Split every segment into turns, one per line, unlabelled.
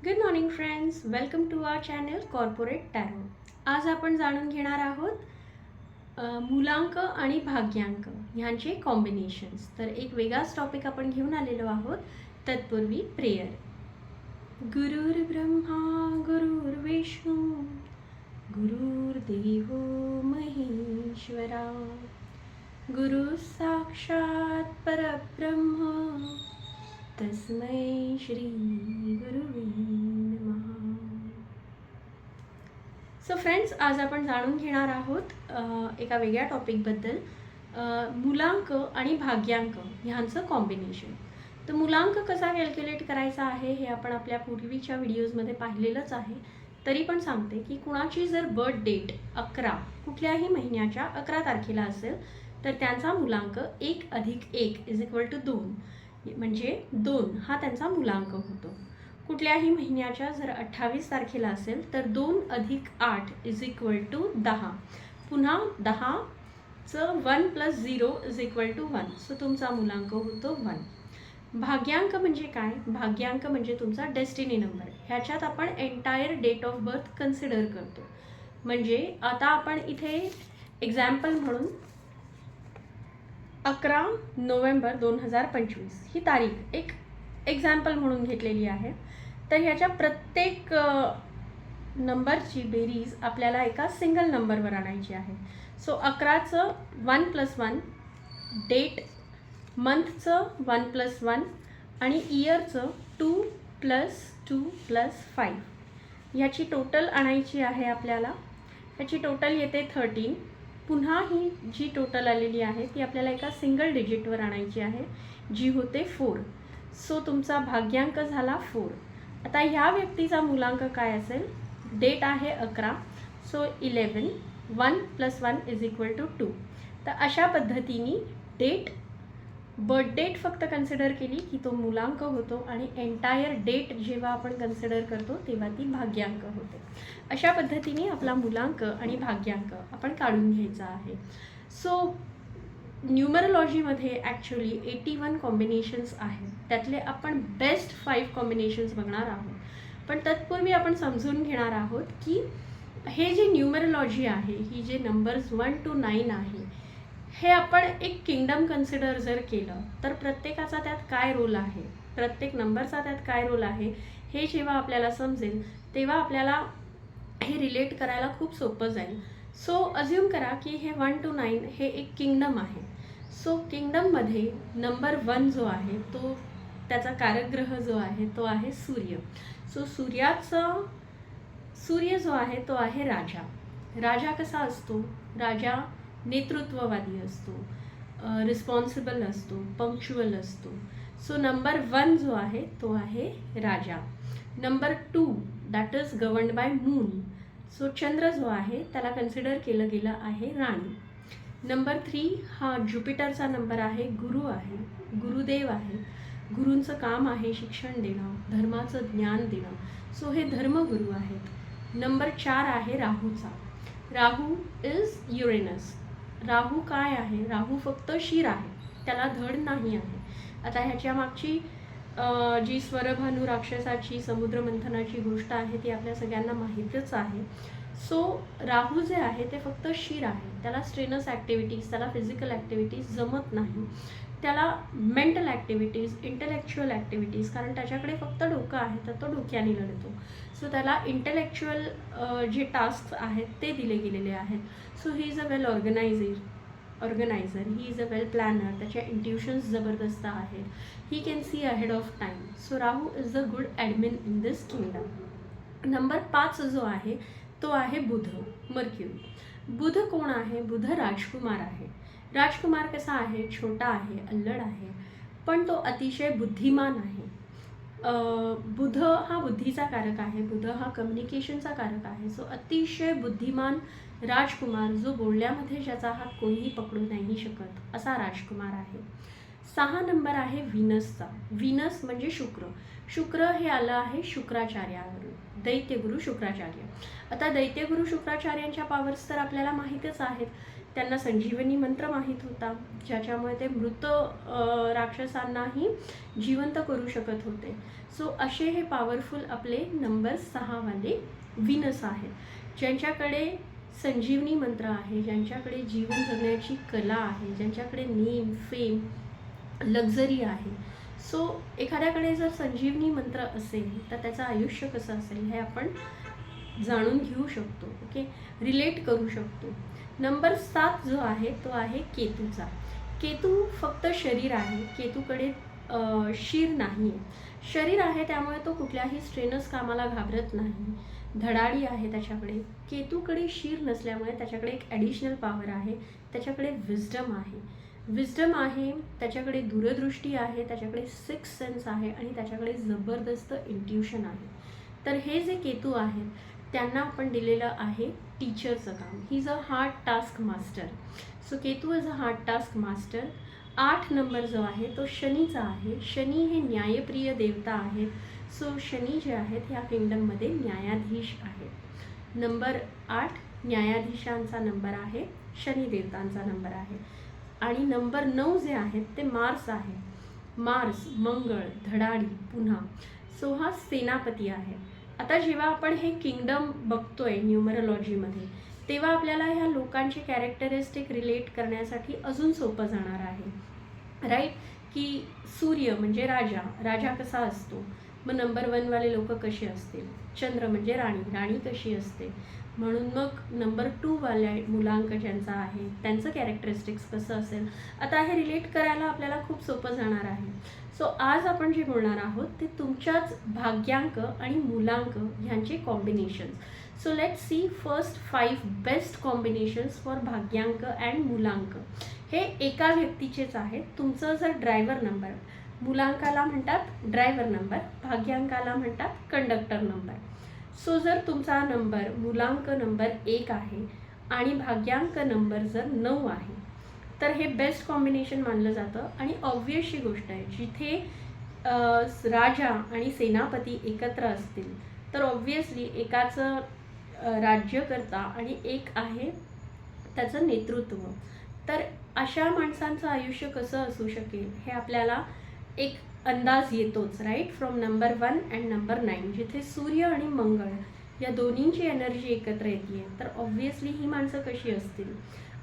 Good morning friends, welcome to our channel corporate tarot. आज आपण जाणून घेणार आहोत मूलांक आणि भाग्यांक ह्यांचे कॉम्बिनेशन्स. तर एक वेगळाच टॉपिक आपण घेऊन आलेलो आहोत. तत्पूर्वी प्रेयर. गुरुर्ब्रह्मा गुरुर्विष्णू गुरुर्देवो महेश्वरा गुरु साक्षात परब्रह्म तस्मै श्री गुरुवे नमः. सो फ्रेंड्स, आज आपण जाणून घेणार आहोत एका वेगळ्या टॉपिकबद्दल, मूलांक आणि भाग्यांक ह्यांचं कॉम्बिनेशन. तर मूलांक कसा कॅल्क्युलेट करायचा आहे हे आपण आपल्या पूर्वीच्या व्हिडिओजमध्ये पाहिलेलंच आहे. तरी पण सांगते की कुणाची जर बर्थ डेट 11 कुठल्याही महिन्याच्या 11 तारखेला असेल तर त्यांचा मूलांक 1 + 1 = 2, म्हणजे 2 हा त्यांचा मूलांक होतो. कुठल्याही महिन्याच्या जर 28 तारखेला असेल तर 2 + 8 = 10. पुन्हा 10चं 1 + 0 = 1. सो तुमचा मूलांक होतो 1. भाग्यांक म्हणजे काय? भाग्यांक म्हणजे तुमचा डेस्टिनी नंबर. ह्याच्यात आपण entire date of birth consider करतो. म्हणजे आता आपण इथे एक्झाम्पल म्हणून 11 नोव्हेंबर 2025 ही तारीख एक एक्झाम्पल म्हणून घेतलेली आहे. तर ह्याच्या प्रत्येक नंबरची बेरीज आपल्याला एका सिंगल नंबरवर आणायची आहे. सो 11चं 1 + 1, डेट मंथचं 1 + 1 आणि इयरचं 2 + 2 + 5. ह्याची टोटल आणायची आहे आपल्याला. ह्याची टोटल येते 13. पुन्हा ही जी टोटल आलेली आहे ती आपल्याला एका सिंगल डिजिटवर आणायची आहे, जी होते 4. सो तुमचा भाग्यांक झाला 4. आता ह्या व्यक्तीचा मूलांक काय असेल? डेट आहे 11, सो 11. 1 + 1 = 2. तर अशा पद्धतीने बर्थ डेट फक्त कन्सिडर केली की तो मूलांक होतो आणि एंटायर डेट जेव्हा आपण कन्सिडर करतो तेव्हा ती भाग्यांक होते. अशा पद्धतीने आपला मूलांक आणि भाग्यांक आपण काढून घ्यायचा आहे. सो न्यूमरोलॉजीमध्ये ॲक्च्युली 81 कॉम्बिनेशन्स आहेत. त्यातले आपण बेस्ट 5 कॉम्बिनेशन्स बघणार आहोत. पण तत्पूर्वी आपण समजून घेणार आहोत की हे जे न्यूमरोलॉजी आहे, ही जे नंबर्स 1 to 9 आहे, हे आपण एक किंगडम कन्सिडर जर केलं तर प्रत्येकाचा त्यात काय रोल आहे, प्रत्येक नंबरचा त्यात काय रोल आहे, हे जेव्हा आपल्याला समजेल तेव्हा आपल्याला हे रिलेट करायला खूप सोपं जाईल. सो अज्युम करा की हे 1 to 9 हे एक किंगडम आहे. सो किंगडममध्ये नंबर 1 जो आहे तो त्याचा कारकग्रह जो आहे तो आहे सूर्य. सो सूर्य जो आहे तो आहे राजा. राजा कसा असतो? राजा नेतृत्ववादी असतो, रिस्पॉन्सिबल असतो, पंक्च्युअल असतो. सो नंबर 1 जो आहे तो आहे राजा. Number 2 that is governed by moon. So चंद्र जो आहे त्याला कन्सिडर केलं गेलं आहे राणी. नंबर 3 हा ज्युपिटरचा नंबर आहे, गुरु आहे, गुरुदेव आहे. गुरूंचं काम आहे शिक्षण देणं, धर्माचं ज्ञान देणं. सो हे धर्मगुरू आहेत. नंबर 4 आहे राहूचा. राहू इज युरेनस. राहू काय आहे? राहू फक्त शिर आहे, त्याला धड नाही आहे. आता ह्याच्या मागची जी स्वरभानू राक्षसाची समुद्रमंथनाची गोष्ट आहे ती आपल्या सगळ्यांना माहीतच आहे. सो राहू जे आहे ते फक्त शिर आहे, त्याला स्ट्रेनस ॲक्टिव्हिटीज, त्याला फिजिकल ॲक्टिव्हिटीज जमत नाही, त्याला मेंटल ॲक्टिव्हिटीज, इंटेलेक्च्युअल ॲक्टिव्हिटीज, कारण त्याच्याकडे फक्त डोकं आहे तर तो डोक्याने लढतो. सो त्याला इंटेलेक्च्युअल जे टास्क आहेत ते दिले गेलेले आहेत. So he is a well organiser, he is a well planner. त्याच्या इंट्युशन्स जबरदस्त आहेत. He can see ahead of time. So Rahu is a good admin in this kingdom. Number 5 जो आहे तो आहे बुध, मर्क्युरी. बुध कोण आहे? बुध राजकुमार आहे. राजकुमार कसा आहे? छोटा आहे, अल्लड आहे, पण तो अतिशय बुद्धिमान आहे. बुध हा बुद्धीचा कारक आहे, बुध हा कम्युनिकेशनचा कारक आहे. सो अतिशय बुद्धिमान राजकुमार, जो बोलण्यामध्ये ज्याचा हात कोणीही पकडू नाही शकत असा राजकुमार आहे. 6 नंबर आहे व्हीनसचा. व्हीनस म्हणजे शुक्र. शुक्र हे आलं आहे शुक्राचार्यावरून, दैत्यगुरु शुक्राचार्य. आता दैत्यगुरु शुक्राचार्यांच्या पॉवर्स तर आपल्याला माहीतच आहेत त्यांना संजीवनी मंत्र माहीत होता, ज्याच्यामुळे ते मृत राक्षसांनाही जिवंत करू शकत होते. सो असे हे पॉवरफुल आपले नंबर 6 वाले विनस आहेत, ज्यांच्याकडे संजीवनी मंत्र आहे, ज्यांच्याकडे जीवन जगण्याची कला आहे, ज्यांच्याकडे नेम, फेम, लक्झरी आहे. सो एखाद्याकडे जर संजीवनी मंत्र असेल तर त्याचं आयुष्य कसं असेल हे आपण जाणून घेऊ शकतो. ओके, रिलेट करू शकतो. नंबर 7 जो आहे तो आहे केतूचा. केतू फक्त शरीर आहे, केतूकडे शिर नाही आहे. शरीर आहे त्यामुळे तो कुठल्याही स्ट्रेनस कामाला घाबरत नाही, धडाडी आहे त्याच्याकडे. केतूकडे शिर नसल्यामुळे त्याच्याकडे एक ॲडिशनल पॉवर आहे, त्याच्याकडे विस्डम आहे. विस्डम आहे, त्याच्याकडे दूरदृष्टी आहे, त्याच्याकडे सिक्स सेन्स आहे आणि त्याच्याकडे जबरदस्त इंट्युशन आहे. तर हे जे केतू आहेत त्यांना आपण दिलेलं आहे टीचरचं काम. ही is a hard task master. So Ketu is a hard task master. 8 number जो आहे तो शनीचा आहे. शनी हे न्यायप्रिय देवता आहेत. सो शनी जे आहेत ह्या किंगडममध्ये न्यायाधीश आहेत. नंबर 8 न्यायाधीशांचा नंबर आहे, शनी देवतांचा नंबर आहे. आणि नंबर 9 जे आहेत ते मार्स आहे. मार्स, मंगळ, धडाडी, पुन्हा. सो हा सेनापती आहे. आता जेव्हा आपण हे किंगडम बघतोय न्यूमरोलॉजीमध्ये, तेव्हा आपल्याला ह्या लोकांचे कॅरेक्टरिस्टिक रिलेट करण्यासाठी अजून सोपं जाणार आहे, राईट? की सूर्य म्हणजे राजा, राजा कसा असतो, मग नंबर 1 वाले लोक कसे असतील. चंद्र म्हणजे राणी, राणी कशी असते. म्हणून मग नंबर 2 वाल्या मुलांक ज्यांचा आहे त्यांचं कॅरेक्टरिस्टिक्स कसं असेल. आता हे रिलेट करायला आपल्याला खूप सोपं जाणार आहे. सो आज आपण जे बोलणार आहोत ते तुमच्याच भाग्यांक आणि मुलांक ह्यांचे combinations. So let see first 5 best combinations for भाग्यांक अँड मुलांक. हे एका व्यक्तीचेच आहेत. तुमचं जर ड्रायव्हर नंबर, मुलांकाला म्हणतात ड्रायव्हर नंबर, भाग्यांकाला म्हणतात कंडक्टर नंबर. सो जर तुमचा नंबर मुलांक नंबर 1 आहे आणि भाग्यांक नंबर जर 9 आहे तर हे बेस्ट कॉम्बिनेशन मानलं जातं. आणि ऑब्व्हियसची गोष्ट आहे, जिथे राजा आणि सेनापती एकत्र असतील तर ऑब्व्हियसली एकाचं राज्यकर्ता आणि एक आहे त्याचं नेतृत्व. तर अशा माणसांचं आयुष्य कसं असू शकेल हे आपल्याला एक अंदाज येतोच, right? From number 1 and number 9, जिथे सूर्य आणि मंगळ या दोन्हींची एनर्जी एकत्र येते, तर ऑब्व्हियसली ही माणसं कशी असतील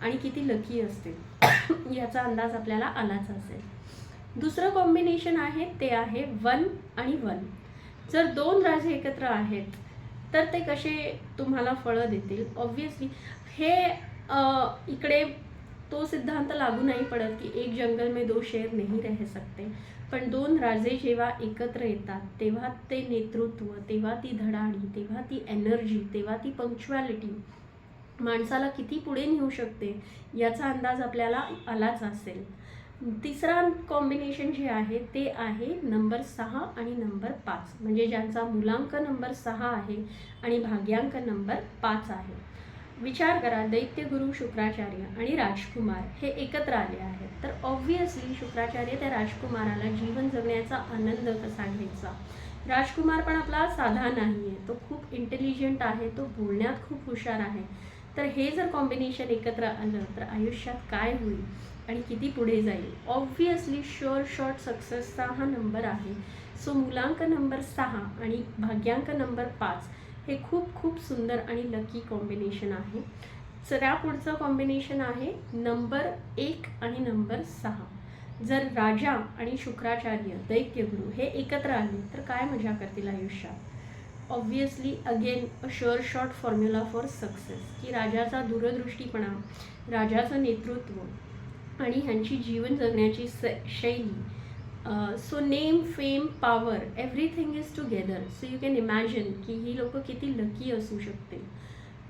आणि किती लकी असतील याचा अंदाज आपल्याला आलाच असेल. दुसरं कॉम्बिनेशन आहे ते आहे 1 आणि 1. जर 2 राजे एकत्र आहेत तर ते कसे तुम्हाला फळं देतील. ऑब्व्हियसली हे इकडे तो सिद्धांत लागू नाही पडत की एक जंगल में 2 शेर नहीं रह सकते, पण 2 राजे जेव्हा एकत्र येतात तेव्हा ते नेतृत्व, तेव्हा ती धडाडी, तेव्हा ती एनर्जी, तेव्हा ती पंक्च्युअलिटी माणसाला किती पुढे नेऊ शकते याचा अंदाज आपल्याला आलाच असेल. तिसरा कॉम्बिनेशन जे आहे ते आहे नंबर 6 आणि नंबर 5, म्हणजे ज्यांचा मुलांक नंबर 6 आहे आणि भाग्यांक नंबर 5 आहे. विचार करा, दैत्यगुरु शुक्राचार्य आणि राजकुमार हे एकत्र आले आहेत, तर ऑब्व्हियसली शुक्राचार्य त्या राजकुमाराला जीवन जगण्याचा आनंद कसा घ्यायचा. राजकुमार पण आपला साधा नाही आहे, तो खूप इंटेलिजंट आहे, तो बोलण्यात खूप हुशार आहे. तर हे जर कॉम्बिनेशन एकत्र आलं तर आयुष्यात काय होईल आणि किती पुढे जाईल. ऑब्व्हियसली शुअर शॉर्ट सक्सेसचा हा नंबर आहे. सो मुलांक नंबर 6 आणि भाग्यांक नंबर 5 हे खूप खूप सुंदर आणि लकी कॉम्बिनेशन आहे. तर या पुढचं कॉम्बिनेशन आहे नंबर 1 आणि नंबर 6. जर राजा आणि शुक्राचार्य दैत्यगुरु हे एकत्र आले तर काय मजा करतील आयुष्यात. Obviously again a sure short formula for success, की राजाचा दूरदृष्टीपणा, राजाचं नेतृत्व आणि ह्यांची जीवन जगण्याची शैली. So name, fame, power, everything is together. So you can imagine की ही लोक किती लकी असू शकतील.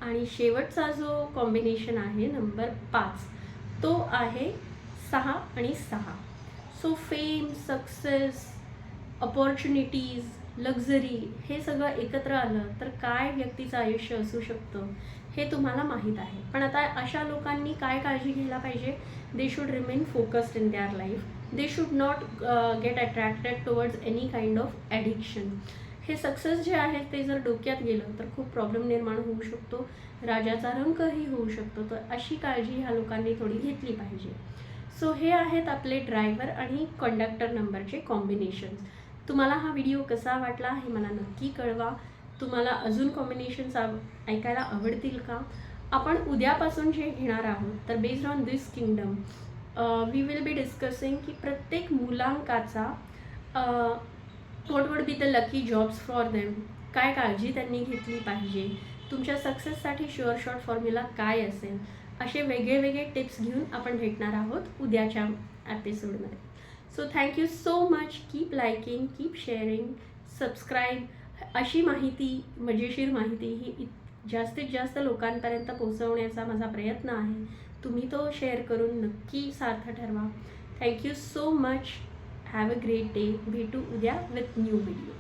आणि शेवटचा जो कॉम्बिनेशन आहे नंबर 5 तो आहे 6 आणि 6. So fame, success, opportunities, luxury हे सगळं एकत्र आलं तर काय व्यक्तीचं आयुष्य असू शकतं हे तुम्हाला माहीत आहे. पण आता अशा लोकांनी काय काळजी घ्यायला पाहिजे. They should remain focused in their life. They should not gate attracted towards any kind of addiction. हे सक्सेस जे आहे ते जर डोक्यात गेलं तर खूप प्रॉब्लेम निर्माण होऊ शकतो, राजाचा रंकही होऊ शकतो. तर अशी काळजी ह्या लोकांनी थोडी घेतली पाहिजे. सो हे आहेत आपले ड्रायव्हर आणि कंडक्टर नंबरचे कॉम्बिनेशन्स. तुम्हाला हा व्हिडिओ कसा वाटला हे मला नक्की कळवा. तुम्हाला अजून कॉम्बिनेशन्स ऐकायला आवडतील का? आपण उद्यापासून जे घेणार आहोत तर based on this kingdom we will be discussing की प्रत्येक मुलांकाचा what would be the lucky jobs for them, काय काळजी त्यांनी घेतली पाहिजे, तुमच्या सक्सेससाठी शुअर शॉर्ट फॉर्म्युला काय असेल, असे वेगळे वेगळे टिप्स घेऊन आपण भेटणार आहोत उद्याच्या एपिसोडमध्ये. So thank you so much. Keep liking, keep sharing, subscribe. अशी माहिती, मजेशीर माहिती ही जास्तीत जास्त लोकांपर्यंत पोहोचवण्याचा माझा प्रयत्न आहे. तुम्ही तो शेअर करून नक्की सार्थ ठरवा. Thank you so much. Have a great day. भेटू उद्या विथ न्यू व्हिडिओ.